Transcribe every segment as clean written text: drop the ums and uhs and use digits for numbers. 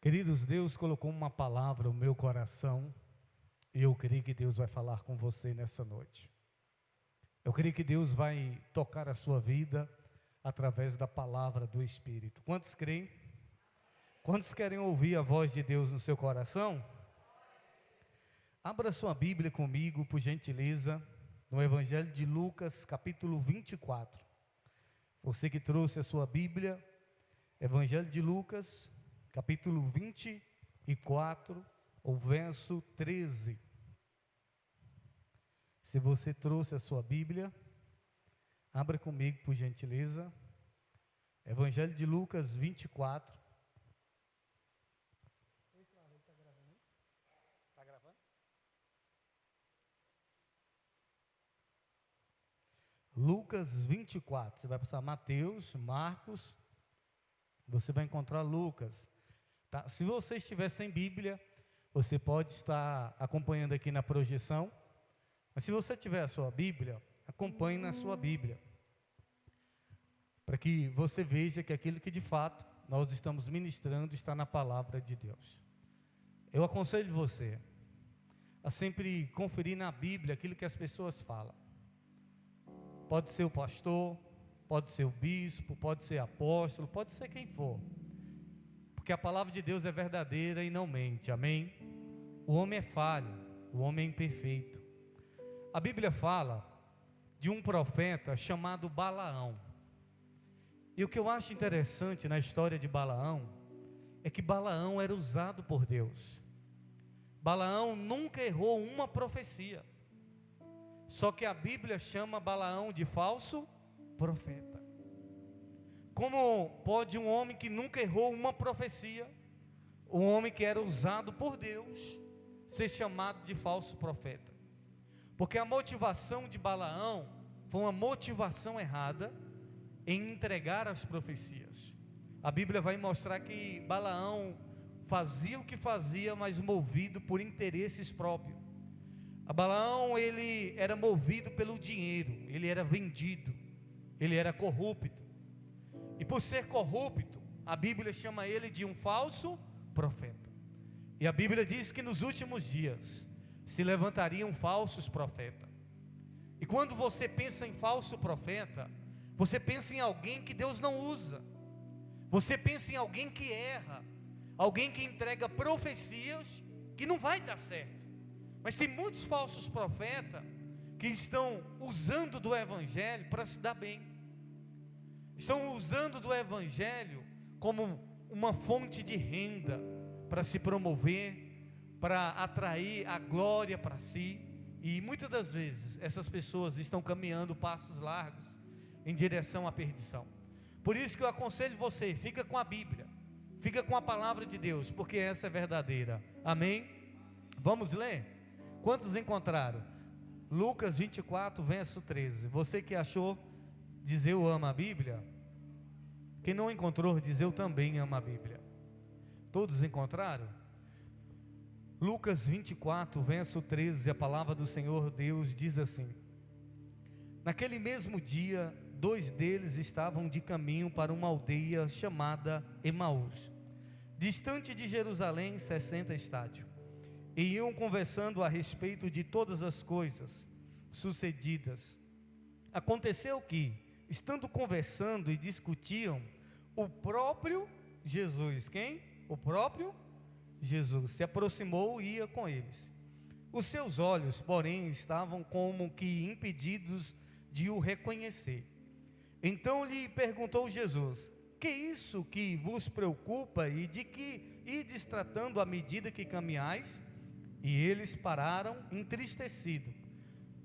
Queridos, Deus colocou uma palavra no meu coração e eu creio que Deus vai falar com você nessa noite. Eu creio que Deus vai tocar a sua vida através da palavra do Espírito. Quantos creem? Quantos querem ouvir a voz de Deus no seu coração? Abra sua Bíblia comigo, por gentileza, no Evangelho de Lucas, capítulo 24. Você que trouxe a sua Bíblia, Evangelho de Lucas, capítulo 24, o verso 13. Se você trouxe a sua Bíblia, abra comigo, por gentileza. Evangelho de Lucas 24. Está gravando? Lucas 24. Você vai passar Mateus, Marcos, você vai encontrar Lucas. Tá? Se você estiver sem Bíblia, você pode estar acompanhando aqui na projeção. Mas se você tiver a sua Bíblia, acompanhe na sua Bíblia, para que você veja que aquilo que de fato nós estamos ministrando está na palavra de Deus. Eu aconselho você a sempre conferir na Bíblia aquilo que as pessoas falam. Pode ser o pastor, pode ser o bispo, pode ser apóstolo, pode ser quem for, porque a palavra de Deus é verdadeira e não mente, amém? O homem é falho, o homem é imperfeito. A Bíblia fala de um profeta chamado Balaão. E o que eu acho interessante na história de Balaão é que Balaão era usado por Deus. Balaão nunca errou uma profecia. Só que a Bíblia chama Balaão de falso profeta. Como pode um homem que nunca errou uma profecia, um homem que era usado por Deus, ser chamado de falso profeta? Porque a motivação de Balaão foi uma motivação errada em entregar as profecias. A Bíblia vai mostrar que Balaão fazia o que fazia, mas movido por interesses próprios. A Balaão, ele era movido pelo dinheiro, ele era vendido, ele era corrupto. E por ser corrupto, a Bíblia chama ele de um falso profeta. E a Bíblia diz que nos últimos dias se levantariam falsos profetas. E quando você pensa em falso profeta, você pensa em alguém que Deus não usa. Você pensa em alguém que erra, alguém que entrega profecias que não vai dar certo. Mas tem muitos falsos profetas que estão usando do Evangelho para se dar bem. Estão usando do Evangelho como uma fonte de renda para se promover, para atrair a glória para si. E muitas das vezes essas pessoas estão caminhando passos largos em direção à perdição. Por isso que eu aconselho você, fica com a Bíblia, fica com a palavra de Deus, porque essa é verdadeira, amém? Vamos ler? Quantos encontraram? Lucas 24, verso 13. Você que achou, diz eu amo a Bíblia. Quem não encontrou, diz eu também amo a Bíblia. Todos encontraram? Lucas 24, verso 13, a palavra do Senhor Deus diz assim: naquele mesmo dia, 2 deles estavam de caminho para uma aldeia chamada Emaús, distante de Jerusalém 60 estádios. E iam conversando a respeito de todas as coisas sucedidas. Aconteceu que, estando conversando e discutiam, o próprio Jesus, quem? O próprio Jesus se aproximou e ia com eles. Os seus olhos, porém, estavam como que impedidos de o reconhecer. Então lhe perguntou Jesus: que isso que vos preocupa e de que ides tratando à medida que caminhais? E eles pararam entristecidos.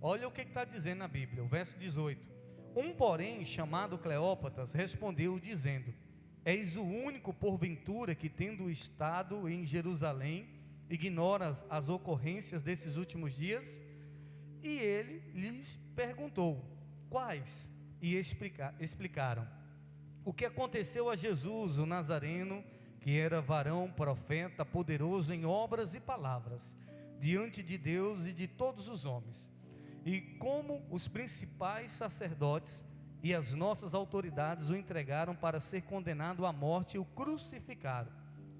Olha o que está dizendo na Bíblia, o verso 18. Um, porém, chamado Cleópatas, respondeu dizendo: és o único porventura que, tendo estado em Jerusalém, ignora as ocorrências desses últimos dias? E ele lhes perguntou: quais? E explicaram o que aconteceu a Jesus, o Nazareno, que era varão, profeta, poderoso em obras e palavras, diante de Deus e de todos os homens, e como os principais sacerdotes e as nossas autoridades o entregaram para ser condenado à morte e o crucificaram.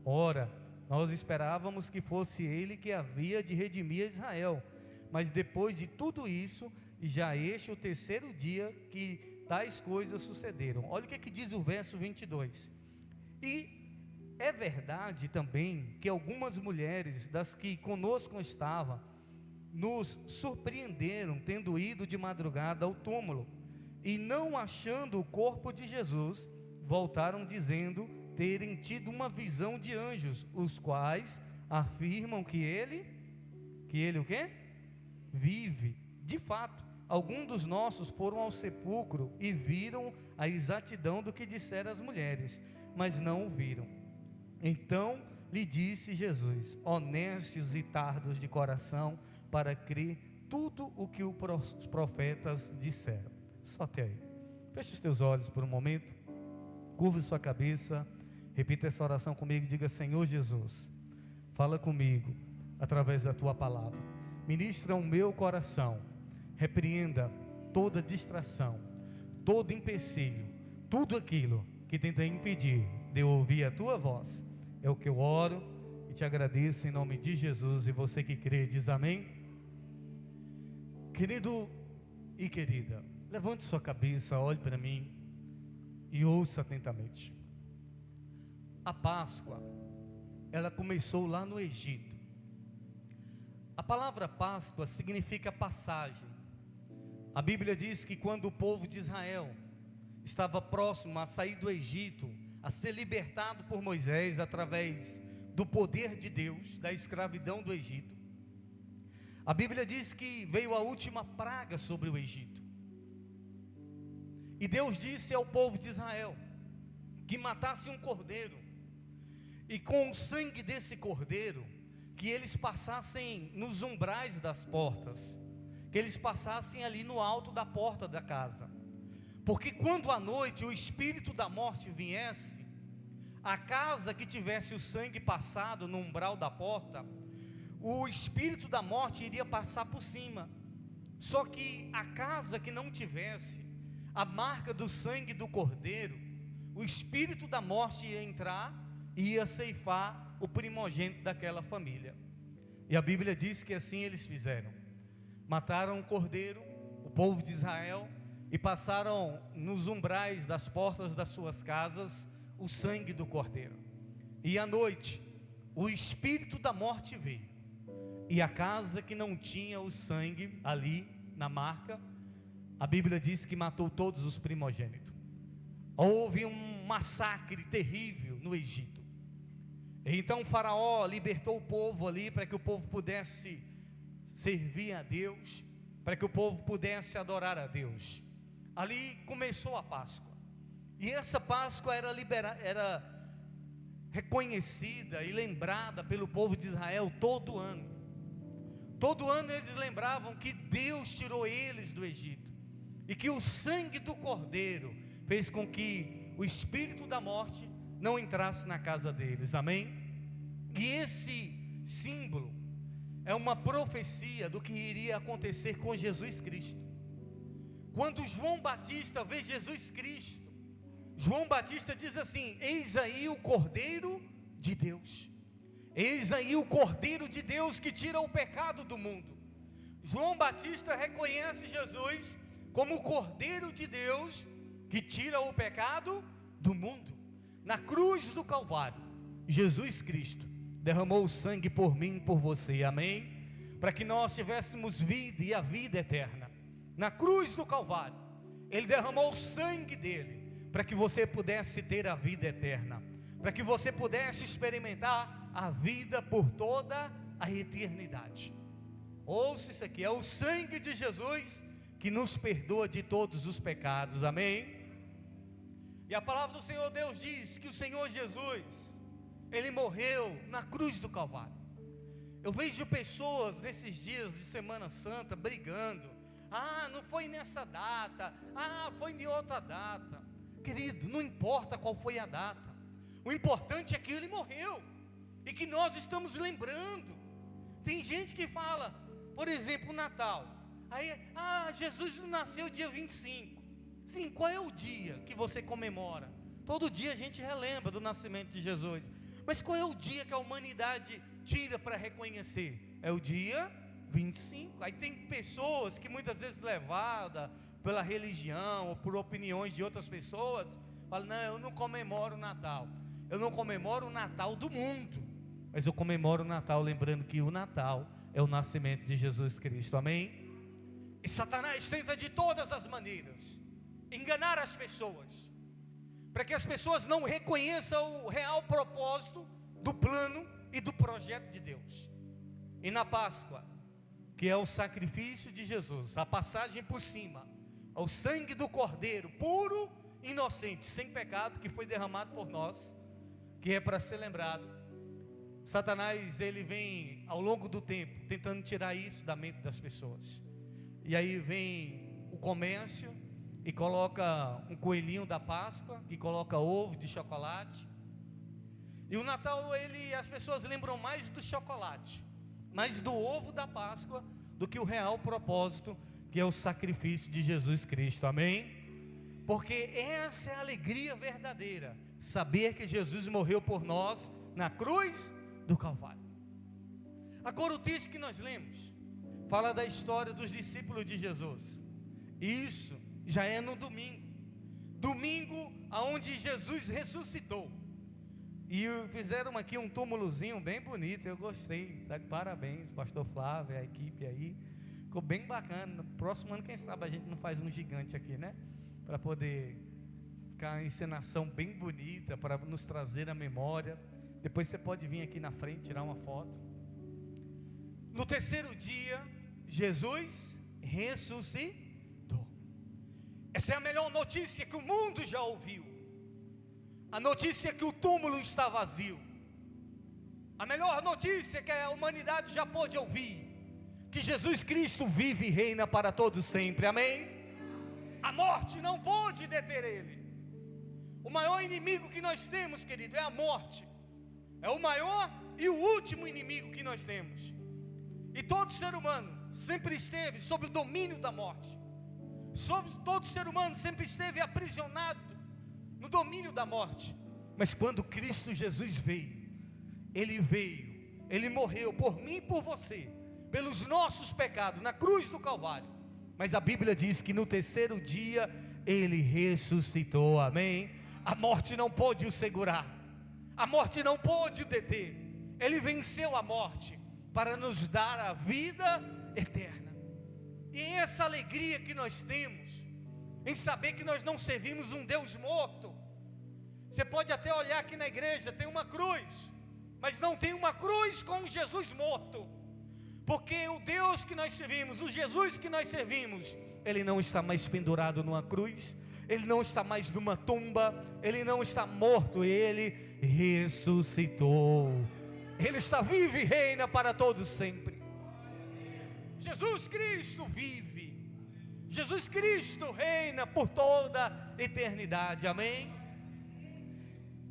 Ora, Nós esperávamos que fosse ele que havia de redimir Israel. Mas depois de tudo isso, já este é o terceiro dia que tais coisas sucederam. Olha o que diz o verso 22. E é verdade também que algumas mulheres das que conosco estavam, nos surpreenderam, tendo ido de madrugada ao túmulo, e não achando o corpo de Jesus, voltaram dizendo terem tido uma visão de anjos, os quais afirmam que ele o quê? Vive. De fato, alguns dos nossos foram ao sepulcro e viram a exatidão do que disseram as mulheres, mas não o viram. Então lhe disse Jesus: honestos e tardos de coração, para crer tudo o que os profetas disseram. Só até aí. Feche os teus olhos por um momento, curve sua cabeça, repita essa oração comigo e diga: Senhor Jesus, fala comigo através da tua palavra, ministra o meu coração, repreenda toda distração, todo empecilho, tudo aquilo que tenta impedir de eu ouvir a tua voz. É o que eu oro e te agradeço em nome de Jesus. E você que crê diz amém. Querido e querida, levante sua cabeça, olhe para mim e ouça atentamente. A Páscoa, ela começou lá no Egito. A palavra Páscoa significa passagem. A Bíblia diz que quando o povo de Israel estava próximo a sair do Egito, a ser libertado por Moisés através do poder de Deus, da escravidão do Egito, a Bíblia diz que veio a última praga sobre o Egito. E Deus disse ao povo de Israel que matasse um cordeiro, e com o sangue desse cordeiro, que eles passassem nos umbrais das portas, que eles passassem ali no alto da porta da casa, porque quando à noite o espírito da morte viesse, a casa que tivesse o sangue passado no umbral da porta, o espírito da morte iria passar por cima. Só que a casa que não tivesse a marca do sangue do cordeiro, o espírito da morte ia entrar e ia ceifar o primogênito daquela família. E a Bíblia diz que assim eles fizeram. Mataram o cordeiro, o povo de Israel, e passaram nos umbrais das portas das suas casas o sangue do cordeiro. E à noite o espírito da morte veio, e a casa que não tinha o sangue ali na marca, a Bíblia diz que matou todos os primogênitos. Houve um massacre terrível no Egito. Então o faraó libertou o povo ali, para que o povo pudesse servir a Deus, para que o povo pudesse adorar a Deus. Ali começou a Páscoa, e essa Páscoa era reconhecida e lembrada pelo povo de Israel todo ano. Todo ano eles lembravam que Deus tirou eles do Egito, e que o sangue do cordeiro fez com que o espírito da morte não entrasse na casa deles, amém? E esse símbolo é uma profecia do que iria acontecer com Jesus Cristo. Quando João Batista vê Jesus Cristo, João Batista diz assim: eis aí o Cordeiro de Deus, eis aí o Cordeiro de Deus que tira o pecado do mundo. João Batista reconhece Jesus como o Cordeiro de Deus que tira o pecado do mundo. Na cruz do Calvário, Jesus Cristo derramou o sangue por mim e por você, amém? Para que nós tivéssemos vida e a vida eterna. Na cruz do Calvário, Ele derramou o sangue dele, para que você pudesse ter a vida eterna, para que você pudesse experimentar a vida por toda a eternidade. Ouça isso aqui: é o sangue de Jesus que nos perdoa de todos os pecados, amém? E a palavra do Senhor Deus diz que o Senhor Jesus, Ele morreu na cruz do Calvário. Eu vejo pessoas nesses dias de Semana Santa brigando: ah, não foi nessa data, ah, foi em outra data. Querido, não importa qual foi a data, o importante é que Ele morreu, e que nós estamos lembrando. Tem gente que fala, por exemplo, o Natal, aí, Jesus nasceu dia 25. Sim, qual é o dia que você comemora? Todo dia a gente relembra do nascimento de Jesus, Mas qual é o dia que a humanidade tira para reconhecer? É o dia 25. Aí tem pessoas que muitas vezes levadas pela religião ou por opiniões de outras pessoas, falam: não, eu não comemoro o Natal. Eu não comemoro o Natal do mundo, mas eu comemoro o Natal lembrando que o Natal é o nascimento de Jesus Cristo, amém? E Satanás tenta de todas as maneiras enganar as pessoas, para que as pessoas não reconheçam o real propósito do plano e do projeto de Deus. E na Páscoa, que é o sacrifício de Jesus, a passagem por cima, ao sangue do Cordeiro, puro, inocente, sem pecado, que foi derramado por nós, que é para ser lembrado. Satanás, ele vem ao longo do tempo, tentando tirar isso da mente das pessoas. E aí vem o comércio, e coloca um coelhinho da Páscoa, que coloca ovo de chocolate. E o Natal, as pessoas lembram mais do chocolate, mais do ovo da Páscoa, do que o real propósito, que é o sacrifício de Jesus Cristo, amém? Porque essa é a alegria verdadeira, saber que Jesus morreu por nós na cruz do Calvário. Agora o texto que nós lemos fala da história dos discípulos de Jesus. Isso já é no domingo aonde Jesus ressuscitou. E fizeram aqui um túmulozinho bem bonito, eu gostei, tá? Parabéns, pastor Flávio, a equipe aí, ficou bem bacana. No próximo ano, quem sabe a gente não faz um gigante aqui, né? Para poder ficar uma encenação bem bonita, para nos trazer a memória. Depois você pode vir aqui na frente, tirar uma foto. No terceiro dia, Jesus ressuscitou. Essa é a melhor notícia que o mundo já ouviu. A notícia é que o túmulo está vazio. A melhor notícia que a humanidade já pôde ouvir: que Jesus Cristo vive e reina para todos sempre, amém? A morte não pôde deter ele. O maior inimigo que nós temos, querido, é a morte. É o maior e o último inimigo que nós temos. E todo ser humano sempre esteve sob o domínio da morte. Todo ser humano sempre esteve aprisionado no domínio da morte. Mas quando Cristo Jesus veio, Ele morreu por mim e por você, pelos nossos pecados, na cruz do Calvário. Mas a Bíblia diz que no terceiro dia Ele ressuscitou, amém? A morte não pôde o segurar, a morte não pôde o deter. Ele venceu a morte para nos dar a vida eterna. E essa alegria que nós temos em saber que nós não servimos um Deus morto. Você pode até olhar aqui na igreja, tem uma cruz, mas não tem uma cruz com Jesus morto. Porque o Deus que nós servimos, o Jesus que nós servimos, Ele não está mais pendurado numa cruz, Ele não está mais numa tumba, Ele não está morto, Ele ressuscitou. Ele está vivo e reina para todos sempre. Jesus Cristo vive, Jesus Cristo reina por toda a eternidade, amém?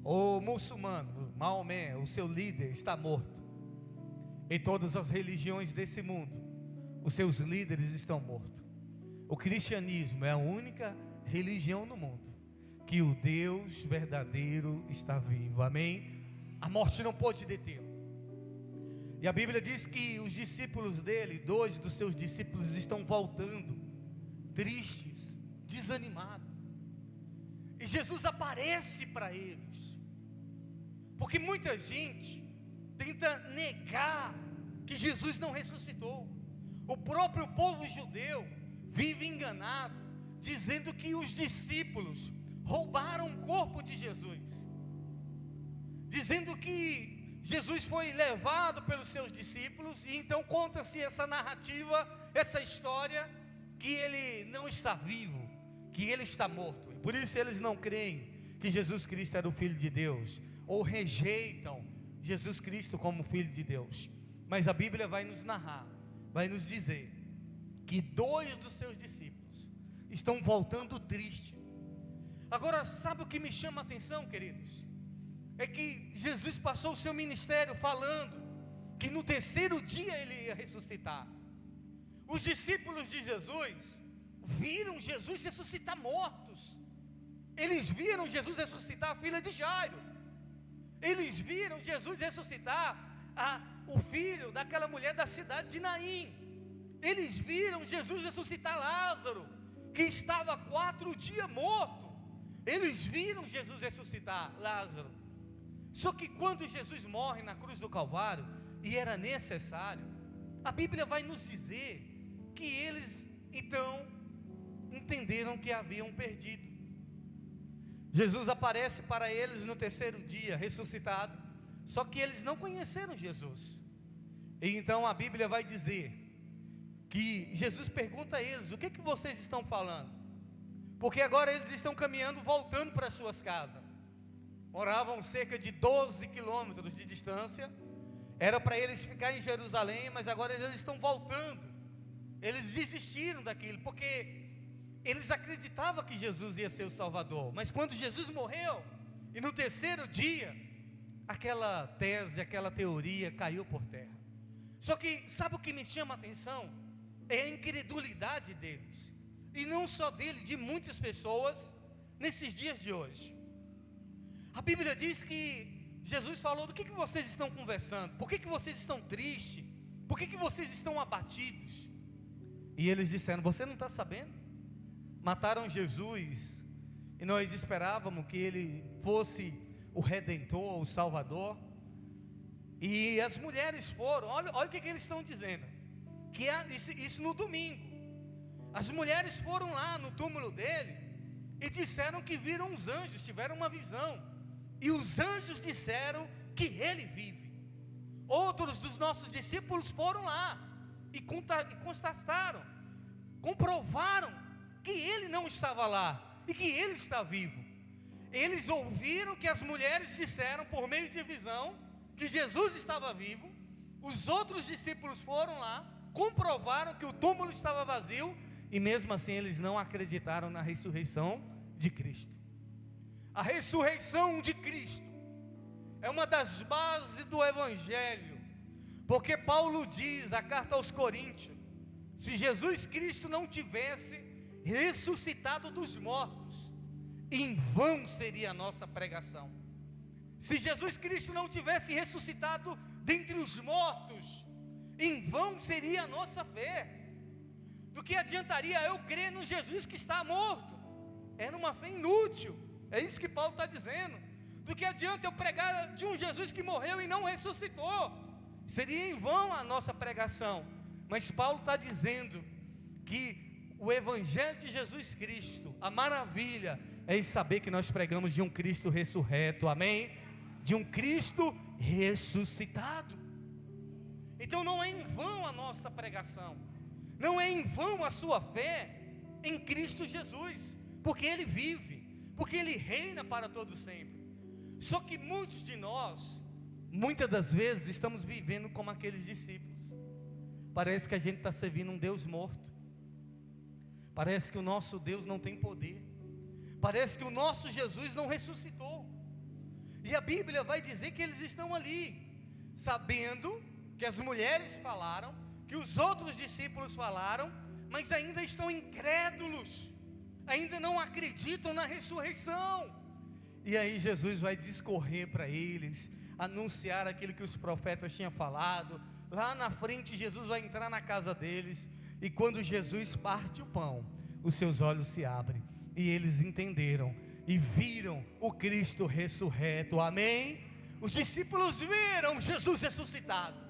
O muçulmano, Maomé, o seu líder, está morto. Em todas as religiões desse mundo, os seus líderes estão mortos. O cristianismo é a única religião no mundo que o Deus verdadeiro está vivo, amém? A morte não pode detê-lo. E a Bíblia diz que os discípulos dele, 2 dos seus discípulos, estão voltando, tristes, desanimados. E Jesus aparece para eles, porque muita gente tenta negar que Jesus não ressuscitou. O próprio povo judeu vive enganado, dizendo que os discípulos roubaram o corpo de Jesus, dizendo que Jesus foi levado pelos seus discípulos, e então conta-se essa narrativa, essa história, que ele não está vivo, que ele está morto. E por isso eles não creem que Jesus Cristo era o Filho de Deus, ou rejeitam Jesus Cristo como Filho de Deus. Mas a Bíblia vai nos narrar, vai nos dizer que 2 dos seus discípulos estão voltando tristes. Agora, sabe o que me chama a atenção, queridos? É que Jesus passou o seu ministério falando que no terceiro dia Ele ia ressuscitar. Os discípulos de Jesus viram Jesus ressuscitar mortos. Eles viram Jesus ressuscitar a filha de Jairo. Eles viram Jesus ressuscitar o filho daquela mulher da cidade de Naim. Eles viram Jesus ressuscitar Lázaro, que estava 4 dias morto. Eles viram Jesus ressuscitar Lázaro. Só que quando Jesus morre na cruz do Calvário, e era necessário, a Bíblia vai nos dizer que eles então entenderam que haviam perdido. Jesus aparece para eles no 3º dia, ressuscitado, só que eles não conheceram Jesus. E então a Bíblia vai dizer que Jesus pergunta a eles: o que vocês estão falando? Porque agora eles estão caminhando, voltando para suas casas. Moravam cerca de 12 quilômetros de distância. Era para eles ficarem em Jerusalém, mas agora eles estão voltando. Eles desistiram daquilo, porque eles acreditavam que Jesus ia ser o Salvador. Mas quando Jesus morreu, e no 3º dia, aquela tese, aquela teoria caiu por terra. Só que, sabe o que me chama a atenção? É a incredulidade deles. E não só deles, de muitas pessoas, nesses dias de hoje. A Bíblia diz que Jesus falou: do que vocês estão conversando? Por que vocês estão tristes? Por que vocês estão abatidos? E eles disseram: você não está sabendo? Mataram Jesus, e nós esperávamos que Ele fosse o Redentor, o Salvador. E as mulheres foram, olha o que eles estão dizendo, que isso no domingo. As mulheres foram lá no túmulo dele, e disseram que viram os anjos, tiveram uma visão. E os anjos disseram que ele vive. Outros dos nossos discípulos foram lá e constataram, comprovaram que ele não estava lá e que ele está vivo. Eles ouviram que as mulheres disseram por meio de visão que Jesus estava vivo. Os outros discípulos foram lá, comprovaram que o túmulo estava vazio, e mesmo assim eles não acreditaram na ressurreição de Cristo. A ressurreição de Cristo é uma das bases do Evangelho, porque Paulo diz, a carta aos Coríntios, se Jesus Cristo não tivesse ressuscitado dos mortos, em vão seria a nossa pregação. Se Jesus Cristo não tivesse ressuscitado dentre os mortos, em vão seria a nossa fé. Do que adiantaria eu crer no Jesus que está morto? Era uma fé inútil. É isso que Paulo está dizendo. Do que adianta eu pregar de um Jesus que morreu e não ressuscitou? Seria em vão a nossa pregação. Mas Paulo está dizendo que o Evangelho de Jesus Cristo, a maravilha é em saber que nós pregamos de um Cristo ressurreto, amém? De um Cristo ressuscitado. Então não é em vão a nossa pregação, não é em vão a sua fé em Cristo Jesus, porque Ele vive, porque Ele reina para todo sempre. Só que muitos de nós, muitas das vezes, estamos vivendo como aqueles discípulos. Parece que a gente está servindo um Deus morto. Parece que o nosso Deus não tem poder. Parece que o nosso Jesus não ressuscitou. E a Bíblia vai dizer que eles estão ali, sabendo que as mulheres falaram, que os outros discípulos falaram, mas ainda estão incrédulos, ainda não acreditam na ressurreição. E aí Jesus vai discorrer para eles, anunciar aquilo que os profetas tinham falado. Lá na frente Jesus vai entrar na casa deles, e quando Jesus parte o pão, os seus olhos se abrem, e eles entenderam, e viram o Cristo ressurreto, amém? Os discípulos viram Jesus ressuscitado.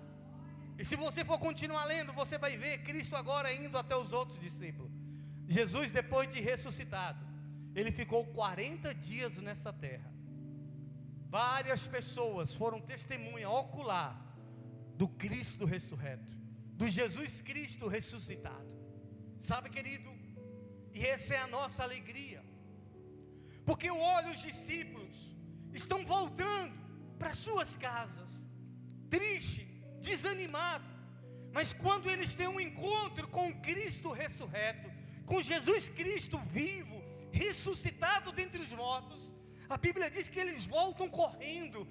E se você for continuar lendo, você vai ver Cristo agora indo até os outros discípulos. Jesus, depois de ressuscitado, Ele ficou 40 dias nessa terra. Várias pessoas foram testemunha ocular do Cristo ressurreto, do Jesus Cristo ressuscitado. Sabe, querido, e essa é a nossa alegria, porque eu olho os discípulos, estão voltando para suas casas, triste, desanimado, mas quando eles têm um encontro com Cristo ressurreto, com Jesus Cristo vivo, ressuscitado dentre os mortos, a Bíblia diz que eles voltam correndo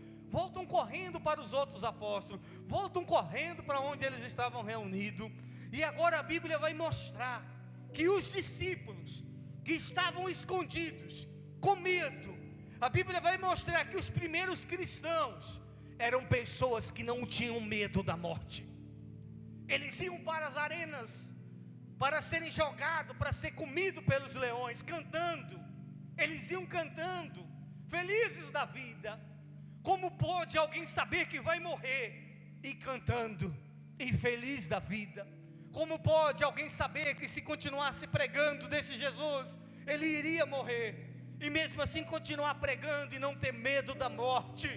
para os outros apóstolos, voltam correndo para onde eles estavam reunidos. E agora a Bíblia vai mostrar que os discípulos que estavam escondidos, com medo, A Bíblia vai mostrar que os primeiros cristãos eram pessoas que não tinham medo da morte. Eles iam para as arenas para serem jogados, para ser comidos pelos leões, cantando. Eles iam cantando, felizes da vida. Como pode alguém saber que vai morrer e cantando, e feliz da vida? Como pode alguém saber que se continuasse pregando desse Jesus, ele iria morrer, e mesmo assim continuar pregando e não ter medo da morte?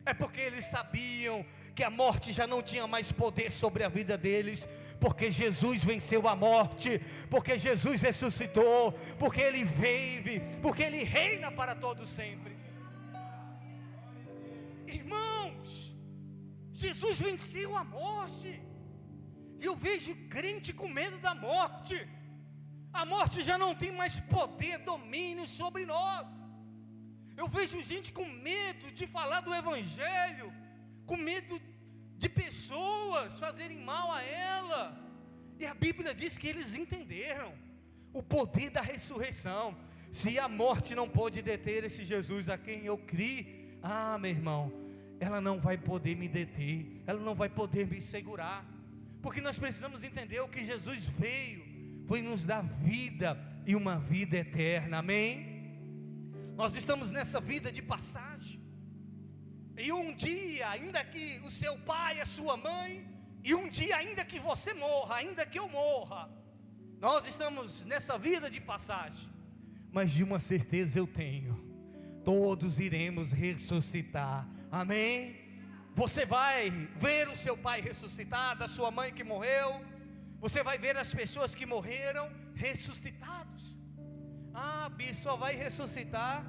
É porque eles sabiam que a morte já não tinha mais poder sobre a vida deles, porque Jesus venceu a morte, porque Jesus ressuscitou, porque Ele vive, porque Ele reina para todo sempre. Irmãos, Jesus venceu a morte, e eu vejo crente com medo da morte. A morte já não tem mais poder, domínio sobre nós. Eu vejo gente com medo de falar do Evangelho, com medo de pessoas fazerem mal a ela. E a Bíblia diz que eles entenderam o poder da ressurreição. Se a morte não pode deter esse Jesus a quem eu criei, meu irmão, ela não vai poder me deter, ela não vai poder me segurar. Porque nós precisamos entender o que Jesus veio, foi nos dar vida e uma vida eterna, amém? Nós estamos nessa vida de passagem, e um dia, ainda que o seu pai, a sua mãe, e um dia ainda que você morra, ainda que eu morra, nós estamos nessa vida de passagem, mas de uma certeza eu tenho: todos iremos ressuscitar, amém? Você vai ver o seu pai ressuscitado, a sua mãe que morreu, você vai ver as pessoas que morreram ressuscitados. Bispo, só vai ressuscitar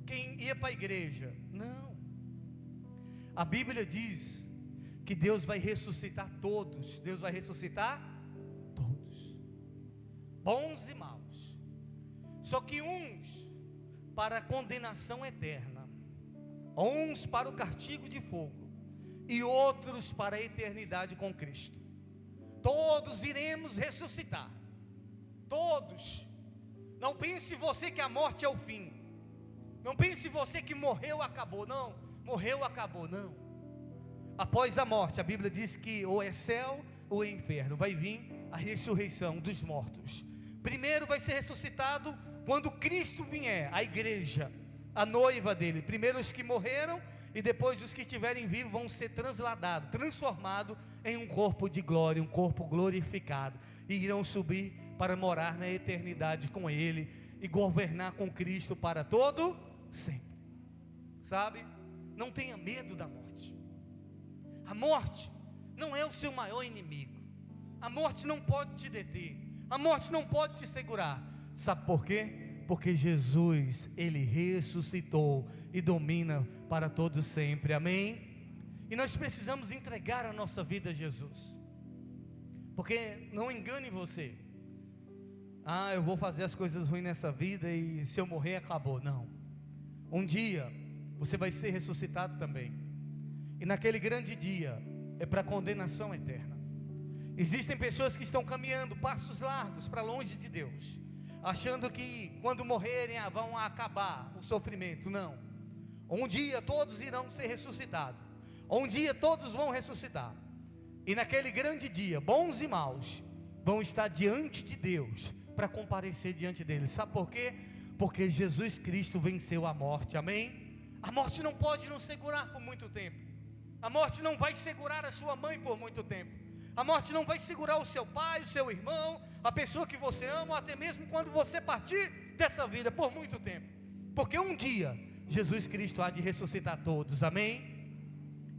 quem ia para a igreja. Não, a Bíblia diz que Deus vai ressuscitar todos. Deus vai ressuscitar todos, bons e maus. Só que uns para a condenação eterna, uns para o castigo de fogo, e outros para a eternidade com Cristo. Todos iremos ressuscitar, todos. Não pense você que a morte é o fim. Não pense você que morreu, acabou. Não, morreu, acabou, não. Após a morte, a Bíblia diz que ou é céu ou é inferno. Vai vir a ressurreição dos mortos. Primeiro vai ser ressuscitado quando Cristo vier, a igreja, a noiva dele. Primeiro os que morreram, e depois os que estiverem vivos vão ser transladados, transformados em um corpo de glória, um corpo glorificado, e irão subir para morar na eternidade com Ele e governar com Cristo para todo sempre. Sabe? Não tenha medo da morte. A morte não é o seu maior inimigo. A morte não pode te deter. A morte não pode te segurar. Sabe por quê? Porque Jesus, Ele ressuscitou e domina para todo sempre, amém? E nós precisamos entregar a nossa vida a Jesus. Porque não engane você: eu vou fazer as coisas ruins nessa vida e se eu morrer acabou. Não, um dia você vai ser ressuscitado também, e naquele grande dia é para condenação eterna. Existem pessoas que estão caminhando passos largos para longe de Deus, achando que quando morrerem vão acabar o sofrimento. Não, um dia todos irão ser ressuscitados, um dia todos vão ressuscitar, e naquele grande dia, bons e maus vão estar diante de Deus, para comparecer diante dele. Sabe por quê? Porque Jesus Cristo venceu a morte, amém? A morte não pode nos segurar por muito tempo. A morte não vai segurar a sua mãe por muito tempo. A morte não vai segurar o seu pai, o seu irmão, a pessoa que você ama, ou até mesmo quando você partir dessa vida por muito tempo. Porque um dia Jesus Cristo há de ressuscitar todos, amém?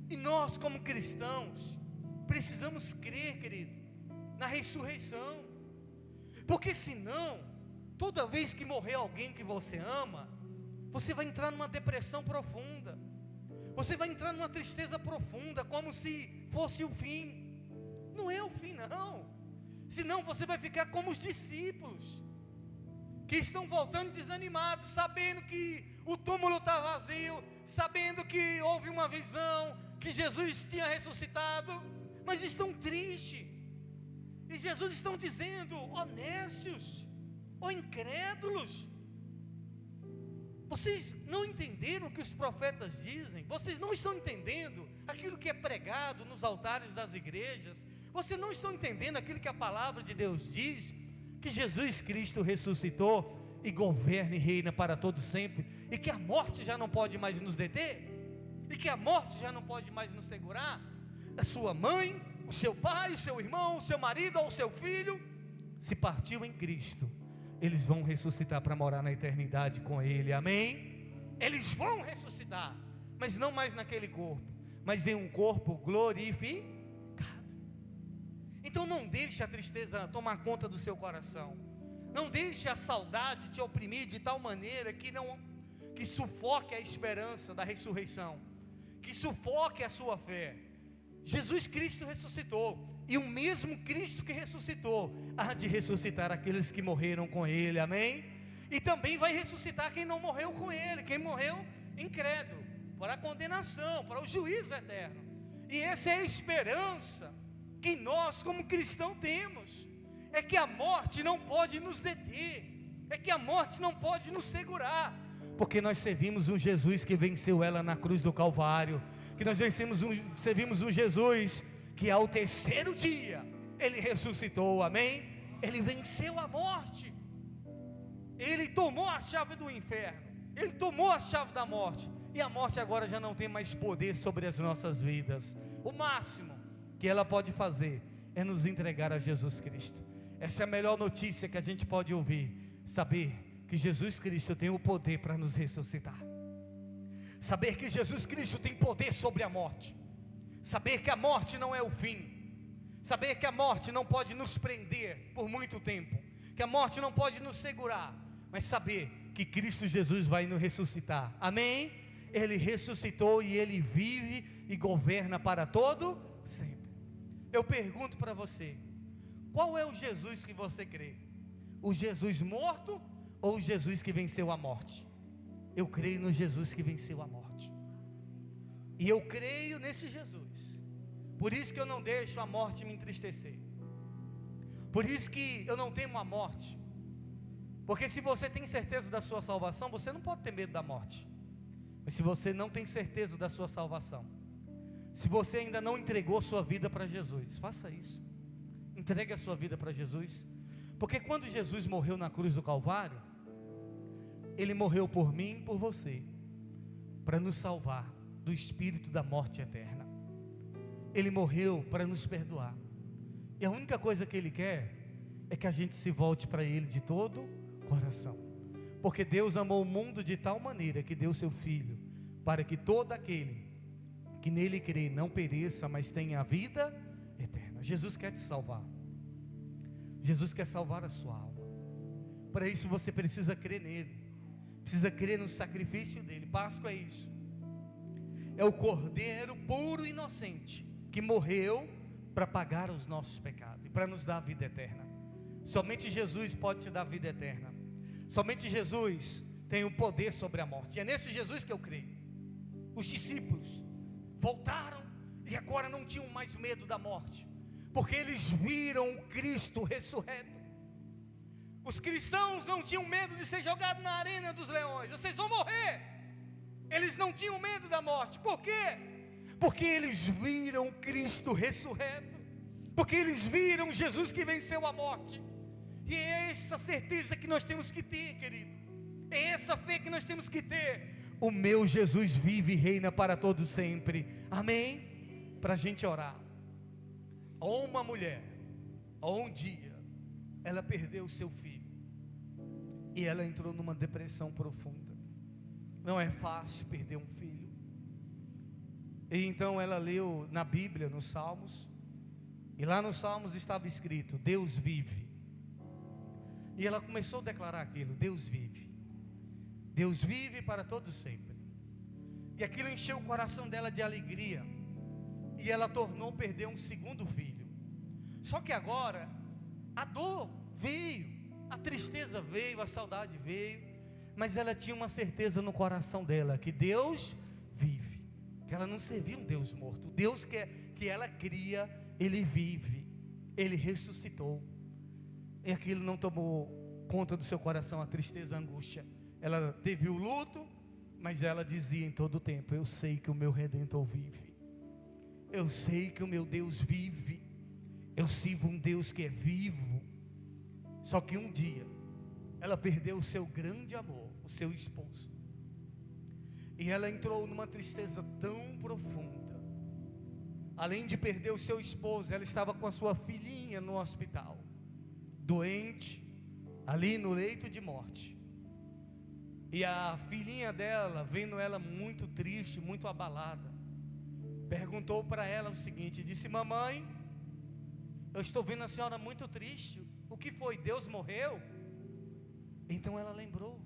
E nós como cristãos precisamos crer, querido, na ressurreição. Porque senão, toda vez que morrer alguém que você ama, você vai entrar numa depressão profunda, você vai entrar numa tristeza profunda, como se fosse o fim. Não é o fim, não. Senão você vai ficar como os discípulos, que estão voltando desanimados, sabendo que o túmulo está vazio, sabendo que houve uma visão, que Jesus tinha ressuscitado, mas estão tristes. E Jesus estão dizendo: ó nécios, ó incrédulos, Vocês não entenderam o que os profetas dizem? Vocês não estão entendendo aquilo que é pregado nos altares das igrejas? Vocês não estão entendendo aquilo que a palavra de Deus diz? Que Jesus Cristo ressuscitou e governa e reina para todo sempre, e que a morte já não pode mais nos deter, e que a morte já não pode mais nos segurar. A sua mãe, o seu pai, o seu irmão, o seu marido ou o seu filho, se partiu em Cristo, eles vão ressuscitar para morar na eternidade com Ele, amém? Eles vão ressuscitar, mas não mais naquele corpo, mas em um corpo glorificado. Então não deixe a tristeza tomar conta do seu coração, não deixe a saudade te oprimir de tal maneira que sufoque a esperança da ressurreição, que sufoque a sua fé. Jesus Cristo ressuscitou, e o mesmo Cristo que ressuscitou há de ressuscitar aqueles que morreram com Ele, amém? E também vai ressuscitar quem não morreu com Ele, quem morreu incrédulo, para a condenação, para o juízo eterno. E essa é a esperança que nós como cristãos temos, é que a morte não pode nos deter, é que a morte não pode nos segurar, porque nós servimos um Jesus que venceu ela na cruz do Calvário, que nós servimos um Jesus que ao terceiro dia Ele ressuscitou, amém? Ele venceu a morte, Ele tomou a chave do inferno, Ele tomou a chave da morte, e a morte agora já não tem mais poder sobre as nossas vidas. O máximo que ela pode fazer é nos entregar a Jesus Cristo. Essa é a melhor notícia que a gente pode ouvir, saber que Jesus Cristo tem o poder para nos ressuscitar, saber que Jesus Cristo tem poder sobre a morte, saber que a morte não é o fim, saber que a morte não pode nos prender por muito tempo, que a morte não pode nos segurar, mas saber que Cristo Jesus vai nos ressuscitar, amém? Ele ressuscitou e Ele vive e governa para todo sempre. Eu pergunto para você, qual é o Jesus que você crê? O Jesus morto ou o Jesus que venceu a morte? Eu creio no Jesus que venceu a morte, e eu creio nesse Jesus. Por isso que eu não deixo a morte me entristecer, por isso que eu não temo a morte, porque se você tem certeza da sua salvação, você não pode ter medo da morte. Mas se você não tem certeza da sua salvação, se você ainda não entregou sua vida para Jesus, faça isso, entregue a sua vida para Jesus, porque quando Jesus morreu na cruz do Calvário, Ele morreu por mim e por você, para nos salvar do espírito da morte eterna. Ele morreu para nos perdoar, e a única coisa que Ele quer é que a gente se volte para Ele de todo o coração, porque Deus amou o mundo de tal maneira que deu seu Filho, para que todo aquele que nele crê não pereça, mas tenha a vida eterna. Jesus quer te salvar, Jesus quer salvar a sua alma. Para isso você precisa crer nele, precisa crer no sacrifício dele. Páscoa é isso, é o Cordeiro puro e inocente, que morreu para pagar os nossos pecados e para nos dar a vida eterna. Somente Jesus pode te dar a vida eterna, somente Jesus tem o poder sobre a morte, e é nesse Jesus que eu creio. Os discípulos voltaram e agora não tinham mais medo da morte, porque eles viram o Cristo ressurreto. Os cristãos não tinham medo de ser jogados na arena dos leões. Vocês vão morrer. Eles não tinham medo da morte. Por quê? Porque eles viram o Cristo ressurreto, porque eles viram Jesus que venceu a morte. E é essa certeza que nós temos que ter, querido, é essa fé que nós temos que ter. O meu Jesus vive e reina para todos sempre, amém? Para a gente orar. Ou uma mulher, ou um dia, ela perdeu o seu filho, e ela entrou numa depressão profunda. Não é fácil perder um filho. E então ela leu na Bíblia, nos Salmos, e lá nos Salmos estava escrito: Deus vive. E ela começou a declarar aquilo: Deus vive, Deus vive para todos sempre. E aquilo encheu o coração dela de alegria, e ela tornou perder um segundo filho. Só que agora a dor veio, a tristeza veio, a saudade veio, mas ela tinha uma certeza no coração dela, que Deus vive, que ela não servia um Deus morto. O Deus que ela cria, Ele vive, Ele ressuscitou. E aquilo não tomou conta do seu coração, a tristeza, a angústia. ela teve o luto, mas ela dizia em todo o tempo: eu sei que o meu Redentor vive, eu sei que o meu Deus vive, eu sirvo um Deus que é vivo. Só que um dia ela perdeu o seu grande amor, o seu esposo, e ela entrou numa tristeza tão profunda. Além de perder o seu esposo, ela estava com a sua filhinha no hospital, doente, ali no leito de morte. E a filhinha dela, vendo ela muito triste, muito abalada, perguntou para ela o seguinte, disse: mamãe, eu estou vendo a senhora muito triste, o que foi? Deus morreu? Então ela lembrou: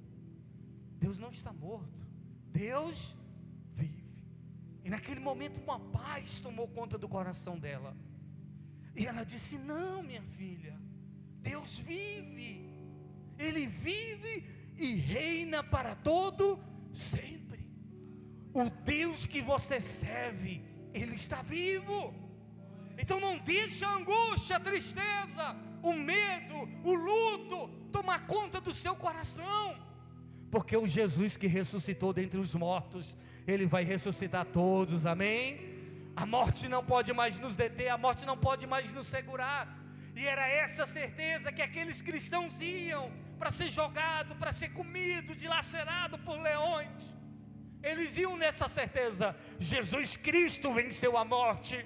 Deus não está morto, Deus vive. E naquele momento uma paz tomou conta do coração dela, e ela disse: não, minha filha, Deus vive, Ele vive e reina para todo sempre. O Deus que você serve, Ele está vivo. Então não deixe a angústia, a tristeza, o medo, o luto tomar conta do seu coração, porque o Jesus que ressuscitou dentre os mortos, Ele vai ressuscitar todos, amém? A morte não pode mais nos deter, a morte não pode mais nos segurar. E era essa certeza que aqueles cristãos iam para ser jogado, para ser comido, dilacerado por leões. Eles iam nessa certeza: Jesus Cristo venceu a morte.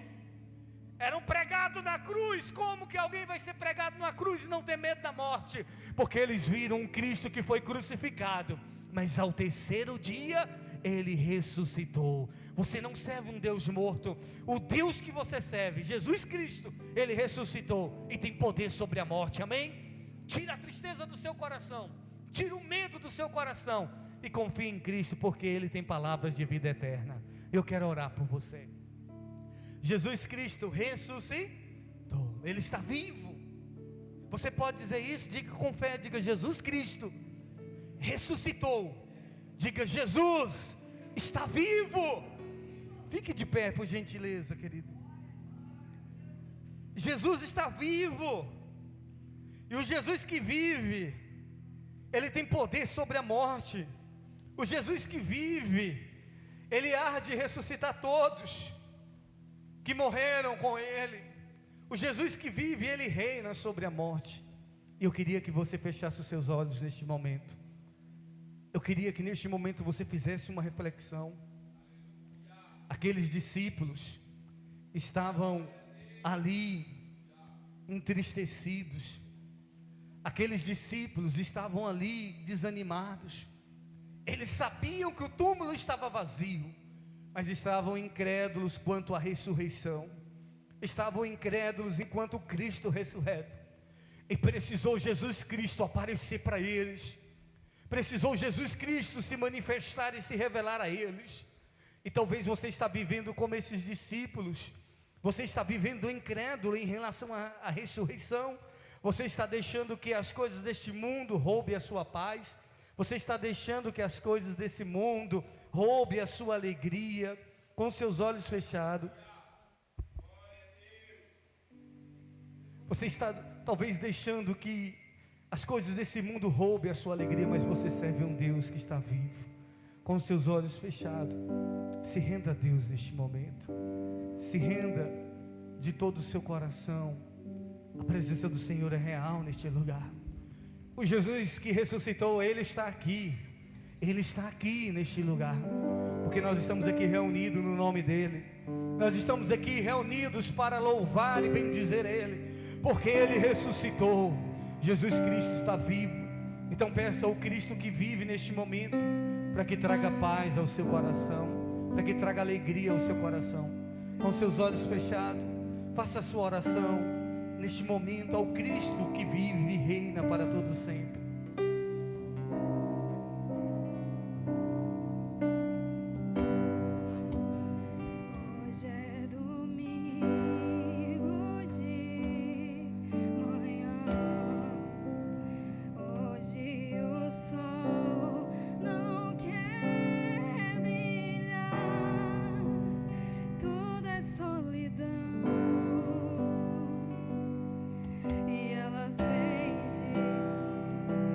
Eram pregados na cruz. Como que alguém vai ser pregado na cruz e não ter medo da morte? Porque eles viram um Cristo que foi crucificado, mas ao terceiro dia Ele ressuscitou. Você não serve um Deus morto. O Deus que você serve, Jesus Cristo, Ele ressuscitou e tem poder sobre a morte, amém? Tira a tristeza do seu coração, tira o medo do seu coração e confie em Cristo, porque Ele tem palavras de vida eterna. Eu quero orar por você. Jesus Cristo ressuscitou, Ele está vivo. Você pode dizer isso? Diga com fé, diga: Jesus Cristo ressuscitou. Diga: Jesus está vivo. Fique de pé, por gentileza, querido. Jesus está vivo. E o Jesus que vive, Ele tem poder sobre a morte. O Jesus que vive, Ele há de ressuscitar todos que morreram com Ele. O Jesus que vive, Ele reina sobre a morte. E eu queria que você fechasse os seus olhos neste momento. Eu queria que neste momento você fizesse uma reflexão. Aqueles discípulos estavam ali entristecidos. Aqueles discípulos estavam ali desanimados. Eles sabiam que o túmulo estava vazio, mas estavam incrédulos quanto à ressurreição. Estavam incrédulos enquanto Cristo ressurreto. E precisou Jesus Cristo aparecer para eles. Precisou Jesus Cristo se manifestar e se revelar a eles. E talvez você está vivendo como esses discípulos. Você está vivendo incrédulo em relação à ressurreição. Você está deixando que as coisas deste mundo roubem a sua paz. Você está deixando que as coisas desse mundo roubem a sua alegria, com seus olhos fechados. Você está talvez deixando que as coisas desse mundo roubem a sua alegria, mas você serve um Deus que está vivo. Com seus olhos fechados, se renda a Deus neste momento. Se renda de todo o seu coração. A presença do Senhor é real neste lugar. O Jesus que ressuscitou, Ele está aqui. Ele está aqui neste lugar, porque nós estamos aqui reunidos no nome dEle. Nós estamos aqui reunidos para louvar e bendizer Ele, porque Ele ressuscitou. Jesus Cristo está vivo. Então peça ao Cristo que vive neste momento, para que traga paz ao seu coração, para que traga alegria ao seu coração. Com seus olhos fechados, faça a sua oração neste momento ao Cristo que vive e reina para todo sempre. Hoje é domingo de manhã. Hoje o sol não quer brilhar. Tudo é solidão. E elas bem dizem.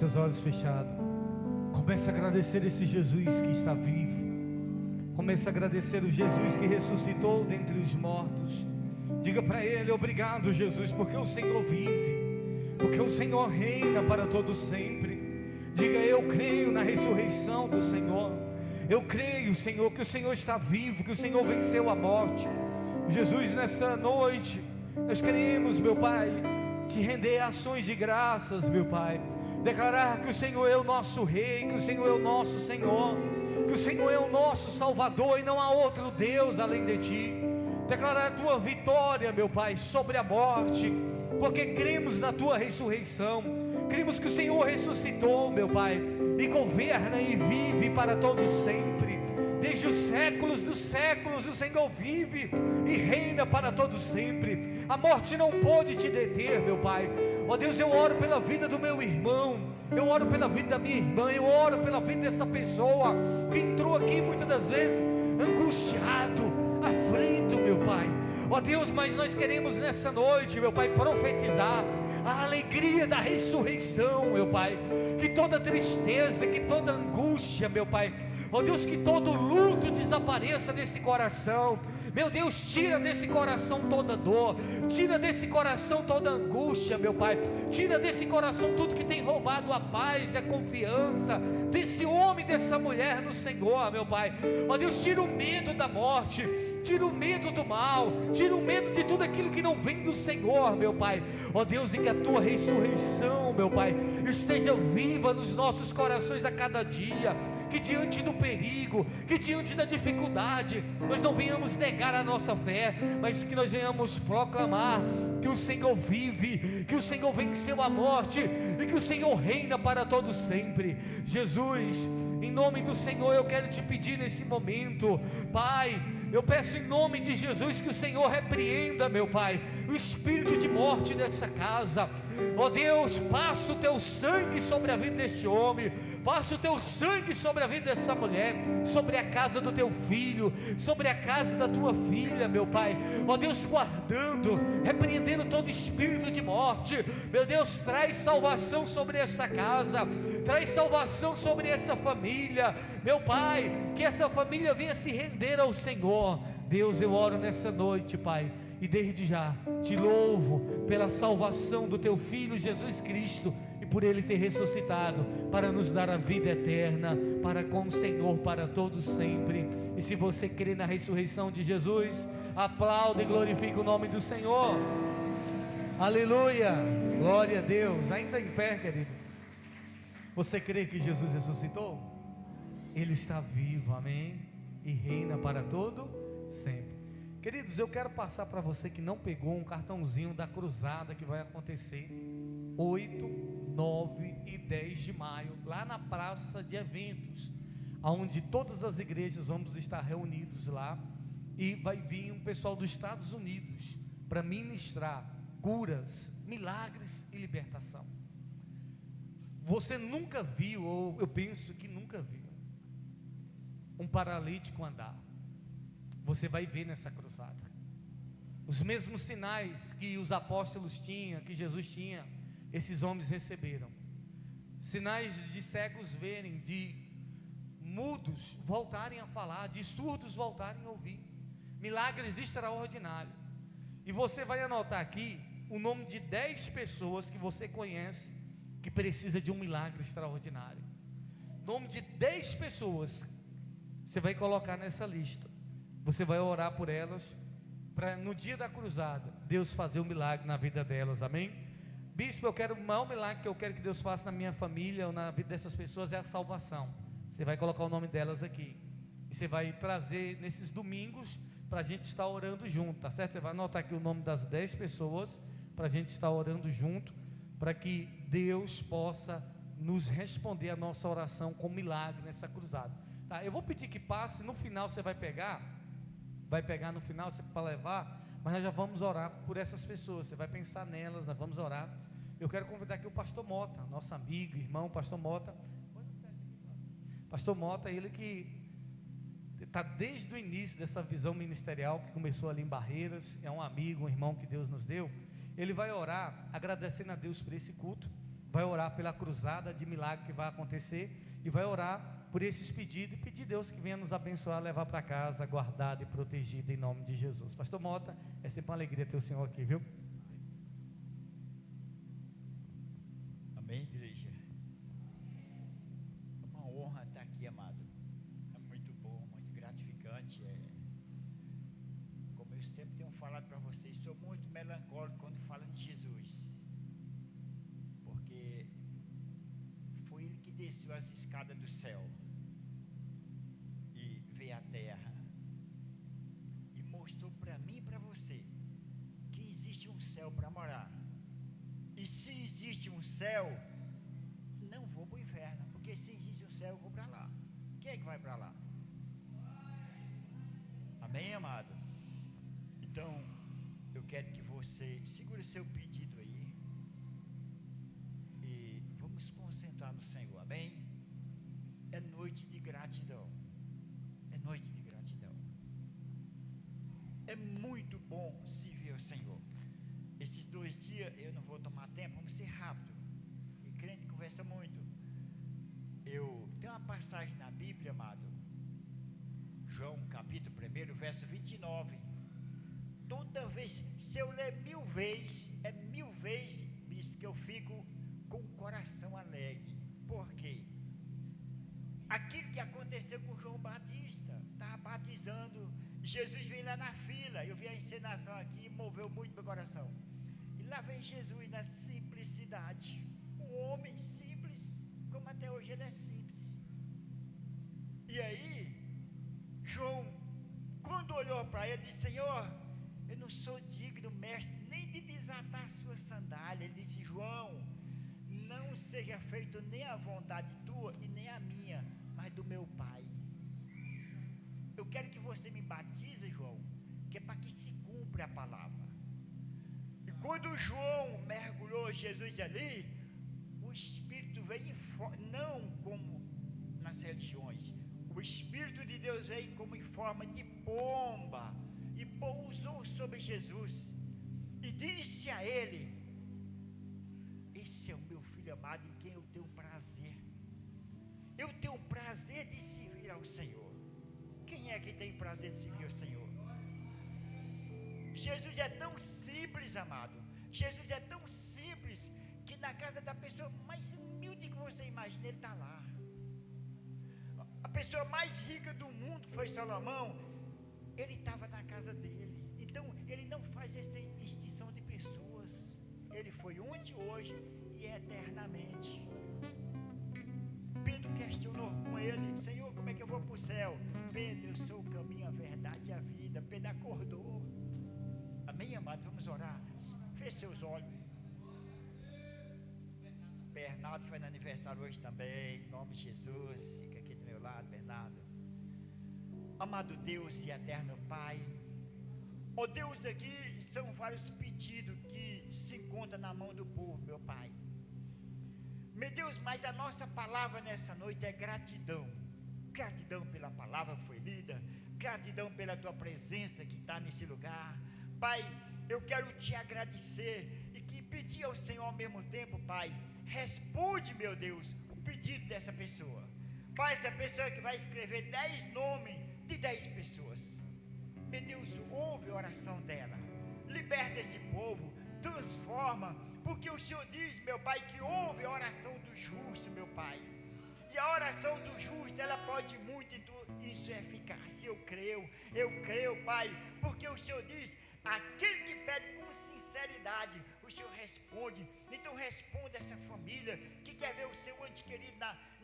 seus olhos fechados. Comece a agradecer esse Jesus que está vivo. Comece a agradecer o Jesus que ressuscitou dentre os mortos. Diga para Ele: obrigado, Jesus, porque o Senhor vive, porque o Senhor reina para todo sempre. Diga: eu creio na ressurreição do Senhor. Eu creio, Senhor, que o Senhor está vivo, que o Senhor venceu a morte. Jesus, nessa noite, nós queremos, meu Pai, te render ações de graças, meu Pai. Declarar que o Senhor é o nosso Rei, que o Senhor é o nosso Senhor, que o Senhor é o nosso Salvador e não há outro Deus além de Ti. Declarar a Tua vitória, meu Pai, sobre a morte, porque cremos na Tua ressurreição. Cremos que o Senhor ressuscitou, meu Pai, e governa e vive para todos sempre. Desde os séculos dos séculos o Senhor vive e reina para todos sempre. A morte não pode te deter, meu Pai. Ó Deus, eu oro pela vida do meu irmão, eu oro pela vida da minha irmã, eu oro pela vida dessa pessoa que entrou aqui muitas das vezes angustiado, aflito, meu Pai. Ó Deus, mas nós queremos nessa noite, meu Pai, profetizar a alegria da ressurreição, meu Pai. Que toda tristeza, que toda angústia, meu Pai, ó Deus, que todo luto desapareça desse coração. Meu Deus, tira desse coração toda dor, tira desse coração toda angústia, meu Pai. Tira desse coração tudo que tem roubado a paz e a confiança desse homem, dessa mulher no Senhor, meu Pai. Ó Deus, tira o medo da morte, tira o medo do mal, tira o medo de tudo aquilo que não vem do Senhor, meu Pai. Ó Deus, e que a Tua ressurreição, meu Pai, esteja viva nos nossos corações a cada dia. Que diante do perigo, que diante da dificuldade, nós não venhamos negar a nossa fé, mas que nós venhamos proclamar que o Senhor vive, que o Senhor venceu a morte e que o Senhor reina para todos sempre. Jesus, em nome do Senhor, eu quero te pedir nesse momento, Pai, eu peço em nome de Jesus que o Senhor repreenda, meu Pai, o espírito de morte dessa casa. Ó Deus, passa o Teu sangue sobre a vida deste homem, passa o Teu sangue sobre a vida dessa mulher, sobre a casa do Teu filho, sobre a casa da Tua filha, meu Pai. Ó Deus, guardando, repreendendo todo espírito de morte. Meu Deus, traz salvação sobre essa casa, traz salvação sobre essa família, meu Pai, que essa família venha se render ao Senhor. Deus, eu oro nessa noite, Pai, e desde já te louvo pela salvação do Teu Filho Jesus Cristo e por Ele ter ressuscitado para nos dar a vida eterna para com o Senhor para todos sempre. E se você crê na ressurreição de Jesus, aplauda e glorifica o nome do Senhor. Aleluia, glória a Deus. Ainda em pé, querido, você crê que Jesus ressuscitou? Ele está vivo, amém, e reina para todo sempre. Queridos, eu quero passar para você que não pegou um cartãozinho da cruzada que vai acontecer 8, 9 e 10 de maio, lá na praça de eventos, onde todas as igrejas vamos estar reunidos lá, e vai vir um pessoal dos Estados Unidos para ministrar curas, milagres e libertação. Você nunca viu, ou eu penso que nunca viu, um paralítico andar. Você vai ver nessa cruzada os mesmos sinais que os apóstolos tinham, que Jesus tinha, esses homens receberam. Sinais de cegos verem, de mudos voltarem a falar, de surdos voltarem a ouvir, milagres extraordinários. E você vai anotar aqui o nome de 10 pessoas que você conhece que precisa de um milagre extraordinário. Nome de 10 pessoas você vai colocar nessa lista. Você vai orar por elas, para no dia da cruzada, Deus fazer um milagre na vida delas, amém? Bispo, o maior milagre que eu quero que Deus faça na minha família, ou na vida dessas pessoas, é a salvação. Você vai colocar o nome delas aqui, e você vai trazer nesses domingos, para a gente estar orando junto, tá certo? Você vai anotar aqui o nome das 10 pessoas, para a gente estar orando junto, para que Deus possa nos responder a nossa oração com milagre nessa cruzada, tá? Eu vou pedir que passe, no final você vai pegar no final para levar, mas nós já vamos orar por essas pessoas. Você vai pensar nelas, nós vamos orar. Eu quero convidar aqui o pastor Mota, nosso amigo, irmão, pastor Mota. Pastor Mota, ele que está desde o início dessa visão ministerial, que começou ali em Barreiras, é um amigo, um irmão que Deus nos deu. Ele vai orar, agradecendo a Deus por esse culto, vai orar pela cruzada de milagre que vai acontecer, e vai orar por esses pedidos, e pedir a Deus que venha nos abençoar, levar para casa, guardado e protegido em nome de Jesus. Pastor Mota, é sempre uma alegria ter o senhor aqui, viu? Amém, igreja? É uma honra estar aqui, amado. É muito bom, muito gratificante. Como eu sempre tenho falado para vocês, sou muito melancólico quando falo de Jesus, porque foi Ele que desceu as escadas do céu e veio à terra e mostrou para mim e para você que existe um céu para morar. E se existe um céu, não vou para o inferno, porque se existe um céu, eu vou para lá. Quem é que vai para lá? Amém, amado? Então, eu quero que você segure seu pedido aí e vamos concentrar no Senhor, amém? É noite de gratidão. É noite de gratidão. É muito bom servir ao Senhor. Esses 2 dias eu não vou tomar tempo, vamos ser rápido. E crente conversa muito. Eu tenho uma passagem na Bíblia, amado. João capítulo 1, verso 29. Toda vez, se eu ler 1000 vezes, é 1000 vezes, bispo, que eu fico com o coração alegre. Por quê? Aquilo que aconteceu com João Batista, estava batizando, Jesus veio lá na fila, eu vi a encenação aqui, moveu muito meu coração. E lá vem Jesus na simplicidade, um homem simples, como até hoje ele é simples. E aí, João, quando olhou para ele, disse: Senhor, eu não sou digno, mestre, nem de desatar a sua sandália. Ele disse: João, não seja feito nem a vontade tua e nem a minha, mas do meu Pai. Eu quero que você me batize, João, que é para que se cumpra a palavra. E quando João mergulhou Jesus ali, o Espírito veio não como nas religiões, o Espírito de Deus veio como em forma de pomba e pousou sobre Jesus e disse a ele: esse é o meu filho amado em quem eu tenho prazer. Eu tenho prazer de servir ao Senhor. Quem é que tem prazer de servir ao Senhor? Jesus é tão simples, amado. Jesus é tão simples que na casa da pessoa mais humilde que você imagina, ele está lá. A pessoa mais rica do mundo, que foi Salomão, ele estava na casa dele. Então ele não faz distinção de pessoas. Ele foi ontem, hoje e eternamente. Pedro questionou com ele: Senhor, como é que eu vou para o céu? Pedro, eu sou o caminho, a verdade e a vida. Pedro acordou. Amém, amado? Vamos orar. Feche seus olhos. Bernardo foi no aniversário hoje também, em nome de Jesus. Fica aqui do meu lado, Bernardo. Amado Deus e eterno Pai, ó Deus, aqui são vários pedidos que se encontram na mão do povo, meu Pai. Meu Deus, mas a nossa palavra nessa noite é gratidão. Gratidão pela palavra que foi lida, gratidão pela tua presença que está nesse lugar. Pai, eu quero te agradecer e que pedir ao Senhor ao mesmo tempo, Pai, responde, meu Deus, o pedido dessa pessoa. Pai, essa pessoa que vai escrever 10 nomes de 10 pessoas, meu Deus, ouve a oração dela, liberta esse povo, transforma, porque o Senhor diz, meu Pai, que ouve a oração do justo, meu Pai. E a oração do justo, ela pode muito, isso é eficaz. Eu creio, Pai, porque o Senhor diz: aquele que pede com sinceridade, o Senhor responde. Então responda essa família que quer ver o seu ente querido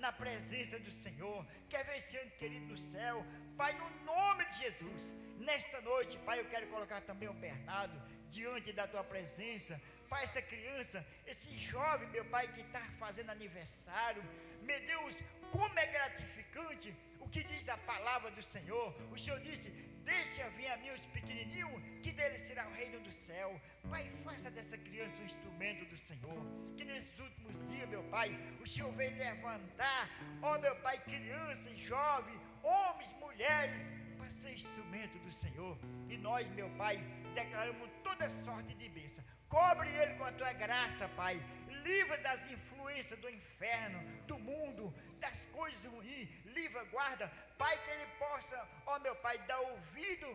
na presença do Senhor, quer ver esse ente querido no céu. Pai, no nome de Jesus, nesta noite, Pai, eu quero colocar também o Bernardo diante da tua presença. Pai, essa criança, esse jovem, meu Pai, que está fazendo aniversário, meu Deus, como é gratificante o que diz a palavra do Senhor. O Senhor disse: deixa vir a mim os pequenininhos, que deles será o reino do céu. Pai, faça dessa criança um instrumento do Senhor, que nesses últimos dias, meu Pai, o Senhor veio levantar, ó meu Pai, crianças, jovens, homens, mulheres, para ser instrumento do Senhor. E nós, meu Pai, declaramos toda sorte de bênção. Cobre ele com a tua graça, Pai. livra das influências do inferno, do mundo, das coisas ruins, livra, guarda, Pai, que ele possa, ó meu Pai, dar ouvido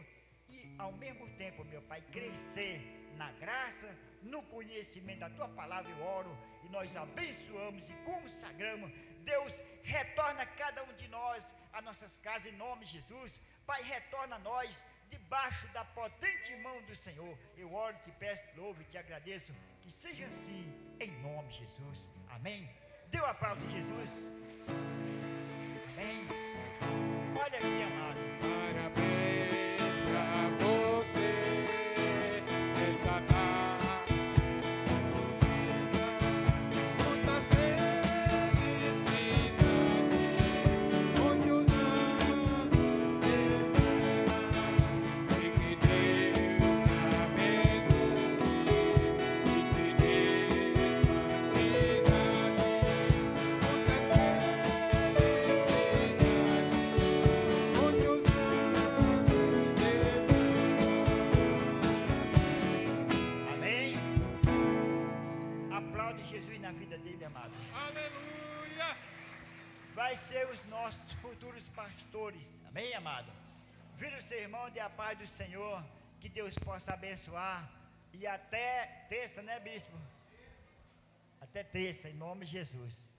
e ao mesmo tempo, meu Pai, crescer na graça, no conhecimento da Tua Palavra. Eu oro e nós abençoamos e consagramos. Deus, retorna cada um de nós a nossas casas em nome de Jesus. Pai, retorna a nós debaixo da potente mão do Senhor. Eu oro, te peço, te louvo e te agradeço. Que seja assim, em nome de Jesus. Amém. Dê um aplauso de Jesus. Amém. Olha aqui, amado. Parabéns pra você nessa tarde. Muitas felicidades, muitos anos de vida, e que Deus te abençoe e te dê santidade. Muitas felicidades, muitos anos de vida. Amém. Aplaude Jesus na vida dele, amado. Aleluia! Vai ser os nossos futuros pastores. Amém, amado? Vira o seu irmão, dê a paz do Senhor. Que Deus possa abençoar. E até terça, né, bispo? Até terça, em nome de Jesus.